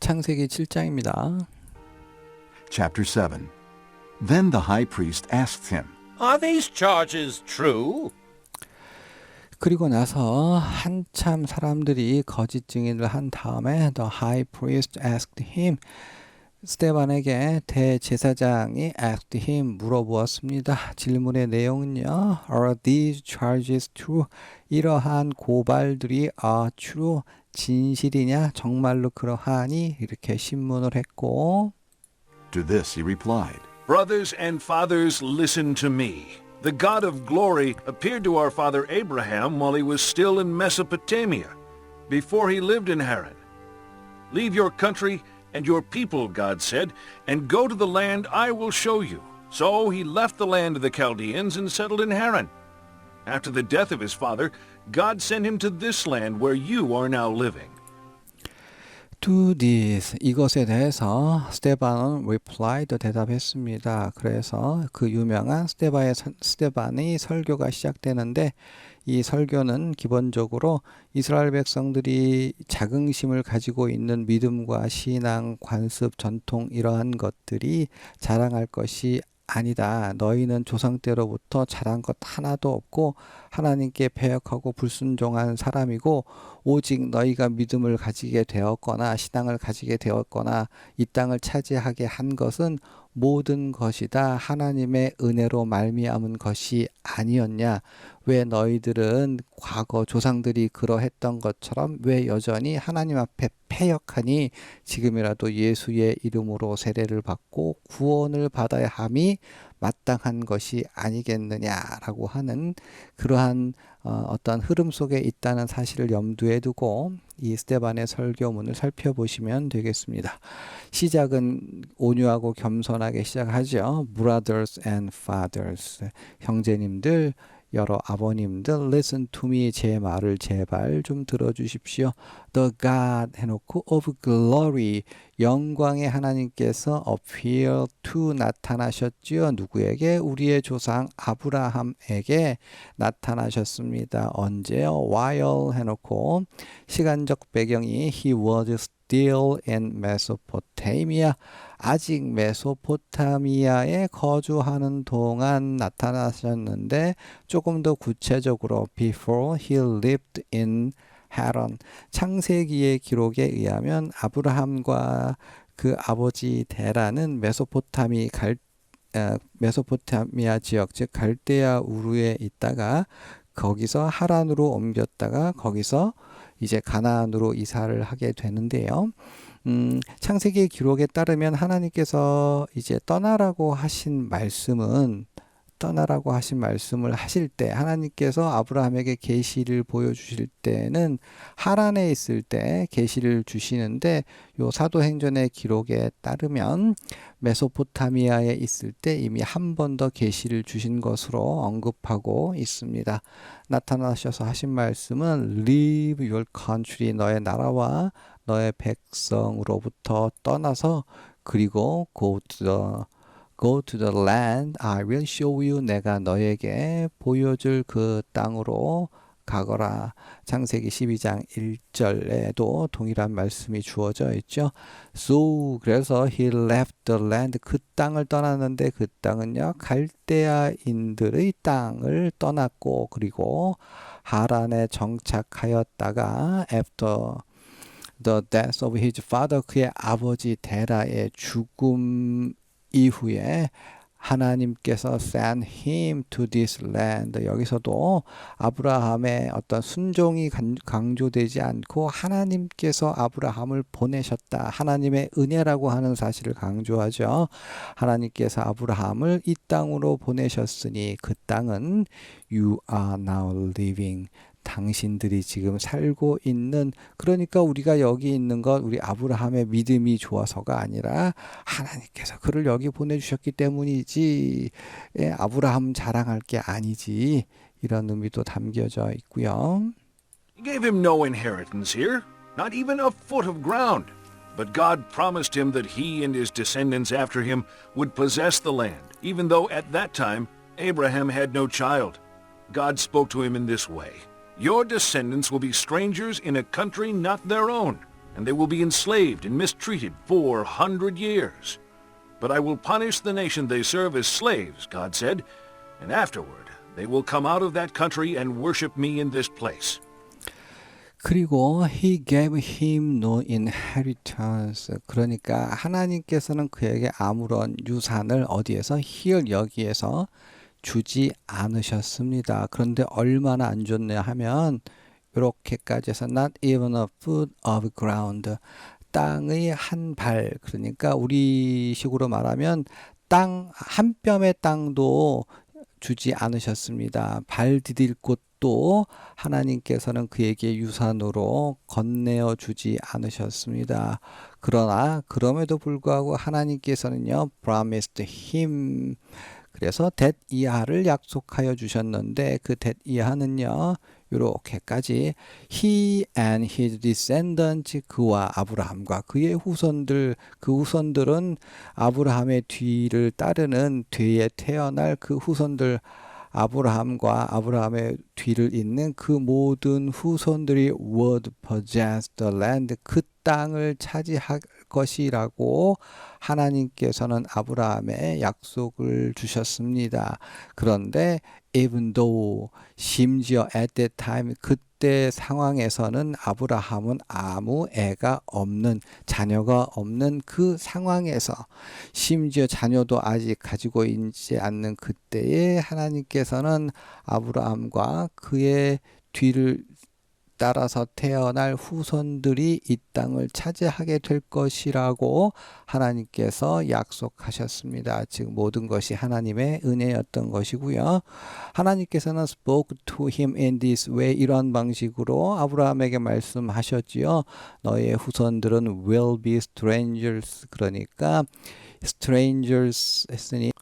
창세기 7장입니다. Chapter 7. Then the high priest asked him, Are these charges true? 그리고 나서 한참 사람들이 거짓 증인을 한 다음에 the high priest asked him, 스데반에게 대제사장이 asked him 물어보았습니다. 질문의 내용은요, Are these charges true? 이러한 고발들이 are true, 진실이냐, 정말로 그러하니? 이렇게 신문을 했고, To this he replied, Brothers and fathers, listen to me. The God of glory appeared to our father Abraham while he was still in Mesopotamia, before he lived in Haran. Leave your country and your people, God said, and go to the land I will show you. So he left the land of the Chaldeans and settled in Haran. After the death of his father, God sent him to this land where you are now living. To this, 이것에 대해서 스데반은 replied, 대답했습니다. 그래서 그 유명한 스데반의 설교가 시작되는데 이 설교는 기본적으로 이스라엘 백성들이 자긍심을 가지고 있는 믿음과 신앙, 관습, 전통 이러한 것들이 자랑할 것이 아니다. 너희는 조상 때로부터 잘한 것 하나도 없고 하나님께 배역하고 불순종한 사람이고 오직 너희가 믿음을 가지게 되었거나 신앙을 가지게 되었거나 이 땅을 차지하게 한 것은 모든 것이다. 하나님의 은혜로 말미암은 것이 아니었냐. 왜 너희들은 과거 조상들이 그러했던 것처럼 왜 여전히 하나님 앞에 패역하니 지금이라도 예수의 이름으로 세례를 받고 구원을 받아야 함이 마땅한 것이 아니겠느냐라고 하는 그러한 어떤 흐름 속에 있다는 사실을 염두에 두고 이 스데반의 설교문을 살펴보시면 되겠습니다. 시작은 온유하고 겸손하게 시작하죠. Brothers and fathers, 형제님들, 여러 아버님들, listen to me, 제 말을 제발 좀 들어주십시오. The God 해놓고 of glory, 영광의 하나님께서 appear to 나타나셨지요. 누구에게? 우리의 조상 아브라함에게 나타나셨습니다. 언제요? While 해놓고 시간적 배경이 he was still in Mesopotamia, 아직 메소포타미아에 거주하는 동안 나타나셨는데 조금 더 구체적으로 before he lived in Haran, 창세기의 기록에 의하면 아브라함과 그 아버지 데라는 메소포타미아 지역, 즉 갈대아 우르에 있다가 거기서 하란으로 옮겼다가 거기서 이제 가나안으로 이사를 하게 되는데요. 창세기 기록에 따르면 하나님께서 이제 떠나라고 하신 말씀을 하실 때 하나님께서 아브라함에게 계시를 보여주실 때는 하란에 있을 때 계시를 주시는데 요 사도행전의 기록에 따르면 메소포타미아에 있을 때 이미 한 번 더 계시를 주신 것으로 언급하고 있습니다. 나타나셔서 하신 말씀은 Leave your country, 너의 나라와 너의 백성으로부터 떠나서 그리고 go to the land I will show you, 내가 너에게 보여줄 그 땅으로 가거라. 창세기 12장 1절에도 동일한 말씀이 주어져 있죠. So, 그래서 he left the land, 그 땅을 떠났는데 그 땅은요 갈대아인들의 땅을 떠났고 그리고 하란에 정착하였다가 after the death of his father, 그의 아버지 데라의 죽음 이후에 하나님께서 send him to this land, 여기서도 아브라함의 어떤 순종이 강조되지 않고 하나님께서 아브라함을 보내셨다, 하나님의 은혜라고 하는 사실을 강조하죠. 하나님께서 아브라함을 이 땅으로 보내셨으니 그 땅은 you are now living, 당신들이 지금 살고 있는, 그러니까 우리가 여기 있는 것 우리 아브라함의 믿음이 좋아서가 아니라 하나님께서 그를 여기 보내주셨기 때문이지 아브라함 자랑할 게 아니지, 이런 의미도 담겨져 있고요. He gave him no inheritance here, not even a foot of ground. But God promised him that he and his descendants after him would possess the land, even though at that time Abraham had no child. God spoke to him in this way. Your descendants will be strangers in a country not their own. and they will be enslaved and mistreated 400 years. But I will punish the nation they serve as slaves, God said, and afterward they will come out of that country and worship me in this place. 그리고 he gave him no inheritance. 그러니까 하나님께서는 그에게 아무런 유산을 어디에서 here 여기에서 주지 않으셨습니다. 그런데 얼마나 안 좋냐 하면 이렇게까지 해서 not even a foot of ground. 땅의 한 발. 그러니까 우리식으로 말하면 땅 한 뼘의 땅도 주지 않으셨습니다. 발 디딜 곳도 하나님께서는 그에게 유산으로 건네어 주지 않으셨습니다. 그러나 그럼에도 불구하고 하나님께서는요, promised him. 그래서 that 이하를 약속하여 주셨는데 그 that 이하는요, 요렇게까지 he and his descendants 그와 아브라함과 그의 후손들 그 후손들은 아브라함의 뒤를 따르는 뒤에 태어날 그 후손들 아브라함과 아브라함의 뒤를 잇는 그 모든 후손들이 would possess the land 그 땅을 차지할 것이라고 하나님께서는 아브라함에 약속을 주셨습니다. 그런데 even though 심지어 at that time 그때 상황에서는 아브라함은 아무 애가 없는 자녀가 없는 그 상황에서 심지어 자녀도 아직 가지고 있지 않는 그때에 하나님께서는 아브라함과 그의 뒤를 따라서 태어날 후손들이 이 땅을 차지하게 될 것이라고 하나님께서 약속하셨습니다. 즉 모든 것이 하나님의 은혜였던 것이고요. 하나님께서는 spoke to him in this way 이런 방식으로 아브라함에게 말씀하셨지요. 너의 후손들은 will be strangers 그러니까 strangers 했으니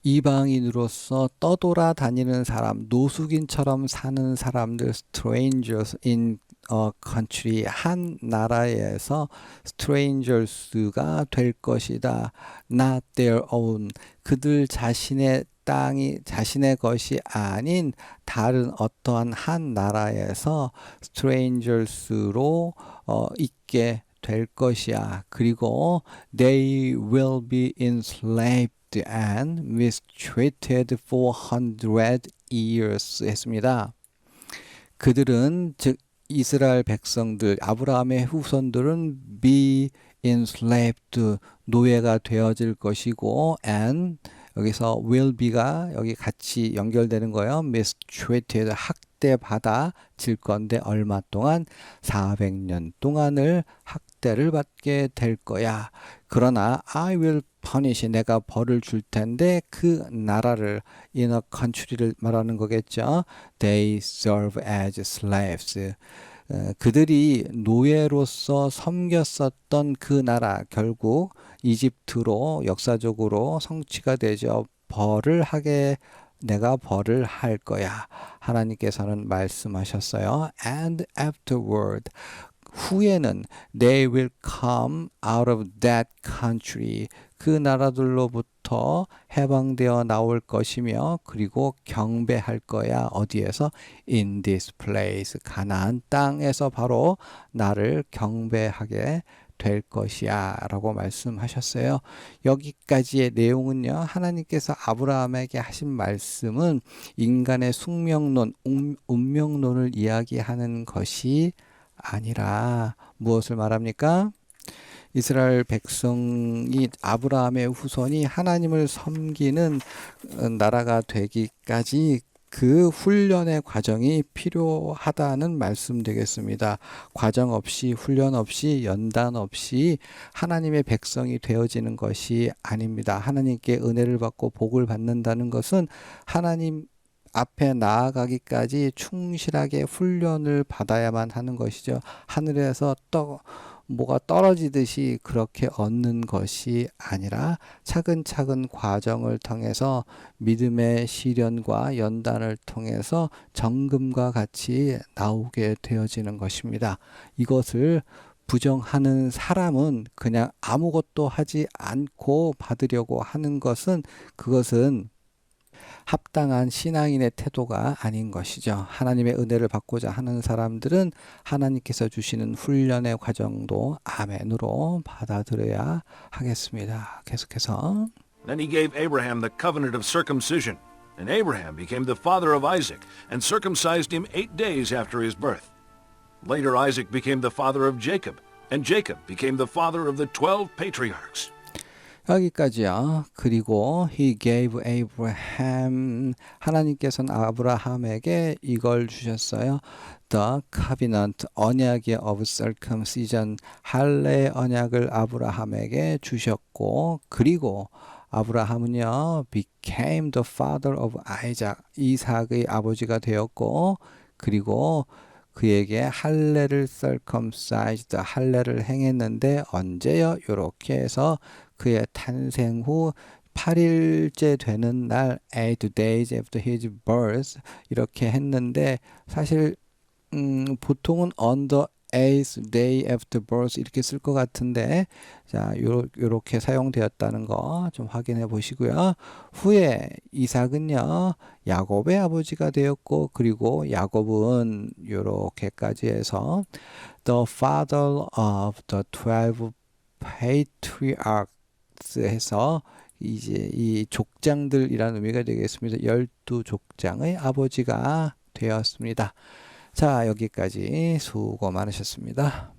이방인으로서 떠돌아다니는 사람, 노숙인처럼 사는 사람들, strangers in a country, 한 나라에서 strangers가 될 것이다. Not their own, 그들 자신의 땅이 자신의 것이 아닌 다른 어떠한 한 나라에서 strangers로 있게 될 것이야. 그리고 they will be enslaved and mistreated 400 years 했습니다. 그들은 즉 이스라엘 백성들 아브라함의 후손들은 be enslaved 노예가 되어질 것이고 and 여기서 will be가 여기 같이 연결되는 거예요. mistreated 학대받아질 건데 얼마 동안 400년 동안을 학대를 받게 될 거야. 그러나 I will punish 내가 벌을 줄 텐데 그 나라를 in a country를 말하는 거겠죠. They serve as slaves. 그들이 노예로서 섬겼었던 그 나라 결국 이집트로 역사적으로 성취가 되죠. 내가 벌을 할 거야. 하나님께서는 말씀하셨어요. And afterward 후에는 they will come out of that country 그 나라들로부터 해방되어 나올 것이며 그리고 경배할 거야. 어디에서? In this place 가나안 땅에서 바로 나를 경배하게 될 것이야 라고 말씀하셨어요. 여기까지의 내용은요. 하나님께서 아브라함에게 하신 말씀은 인간의 숙명론, 운명론을 이야기하는 것이 아니라 무엇을 말합니까? 이스라엘 백성이 아브라함의 후손이 하나님을 섬기는 나라가 되기까지 그 훈련의 과정이 필요하다는 말씀 되겠습니다. 과정 없이 훈련 없이 연단 없이 하나님의 백성이 되어지는 것이 아닙니다. 하나님께 은혜를 받고 복을 받는다는 것은 하나님 앞에 나아가기까지 충실하게 훈련을 받아야만 하는 것이죠. 하늘에서 뭐가 떨어지듯이 그렇게 얻는 것이 아니라 차근차근 과정을 통해서 믿음의 시련과 연단을 통해서 정금과 같이 나오게 되어지는 것입니다. 이것을 부정하는 사람은 그냥 아무것도 하지 않고 받으려고 하는 것은 그것은 합당한 신앙인의 태도가 아닌 것이죠. 하나님의 은혜를 받고자 하는 사람들은 하나님께서 주시는 훈련의 과정도 아멘으로 받아들여야 하겠습니다. 계속해서 Then he gave Abraham the covenant of circumcision, and Abraham became the father of Isaac, and circumcised him 8 days after his birth. Later Isaac became the father of Jacob, and Jacob became the father of the 12 patriarchs. 여기까지요. 그리고 he gave Abraham 하나님께서는 아브라함에게 이걸 주셨어요. The covenant 언약의 of circumcision 할례의 언약을 아브라함에게 주셨고 그리고 아브라함은요 became the father of Isaac 이삭의 아버지가 되었고 그리고 그에게 할례를 circumcised 할례를 행했는데 언제요? 요렇게 해서 그의 탄생 후 8일째 되는 날 8 days after his birth 이렇게 했는데 사실 보통은 on the 8th day after birth 이렇게 쓸 것 같은데 자 요렇게 사용되었다는 거 좀 확인해 보시고요. 후에 이삭은요 야곱의 아버지가 되었고 그리고 야곱은 요렇게까지 해서 the father of the 12 patriarchs 해서 이제 이 족장들이라는 의미가 되겠습니다. 12족장의 아버지가 되었습니다. 자, 여기까지 수고 많으셨습니다.